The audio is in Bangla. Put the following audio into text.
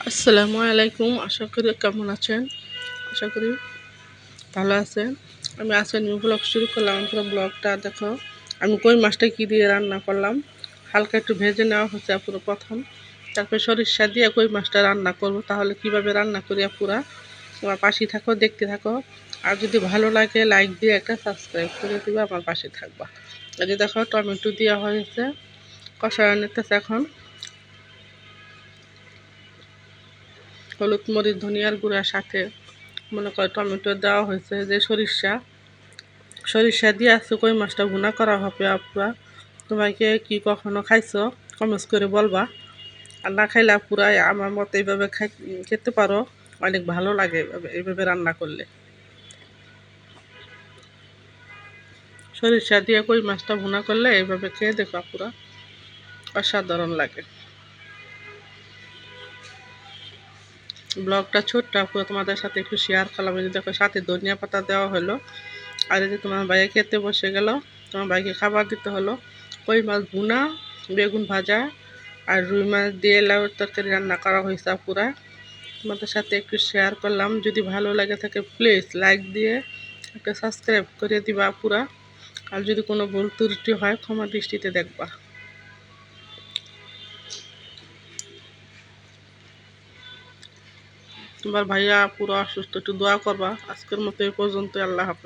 আসসালামু আলাইকুম। আশা করি কেমন আছেন? আশা করি ভালো আছেন। আমি আজকে নিউ ব্লগ শুরু করলাম। পুরো ব্লগটা দেখো। আমি কই মাছটা কী দিয়ে রান্না করলাম। হালকা একটু ভেজে নেওয়া হচ্ছে পুরো প্রথম। তারপরে সরিষা দিয়ে কই মাছটা রান্না করব। তাহলে কিভাবে রান্না করি পুরা আমার পাশে থাকো, দেখতে থাকো। আর যদি ভালো লাগে লাইক দিয়ে একটা সাবস্ক্রাইব করে দিবে, আমার পাশে থাকবা। এই যে দেখো টমেটো দেওয়া হয়েছে, কষায় নিতেছে এখন। হলুদ মরিচ ধনিয়ার গুঁড়ার সাথে মনে করো টমেটো দেওয়া হয়েছে, যে সরিষা দিয়ে আছে কই মাছটা ভুনা করা হবে আপুরা। তোমাকে কি কখনো খাইছো কমেন্টস করে বলবা। আর না খাইলে আপুরা আমার মতো এইভাবে খেতে পারো, অনেক ভালো লাগে এইভাবে রান্না করলে। সরিষা দিয়ে কই মাছটা ভুনা করলে এইভাবে খেয়ে দেখো আপুরা, অসাধারণ লাগে। ব্লগটা ছোট্ট আপুরা তোমাদের সাথে একটু শেয়ার করলাম। এই যে দেখো সাথে ধনিয়া পাতা দেওয়া হলো। আর এই যে তোমার ভাইয়া খেতে বসে গেল, তোমার ভাইকে খাবার দিতে হলো। কই মাছ ভুনা, বেগুন ভাজা আর রুই মাছ দিয়ে লাউয়ের তরকারি রান্না করা হয়েছে পুরা। তোমাদের সাথে একটু শেয়ার করলাম। যদি ভালো লাগে থাকে প্লিজ লাইক দিয়ে একটা সাবস্ক্রাইব করে দিবা পুরা। আর যদি কোনো ভুল ত্রুটি হয় ক্ষমা দৃষ্টিতে দেখবা। তোমার ভাইয়া পুরো অসুস্থ, একটু দোয়া করবা। আজকের মতো এই পর্যন্ত। আল্লাহ হাফেজ।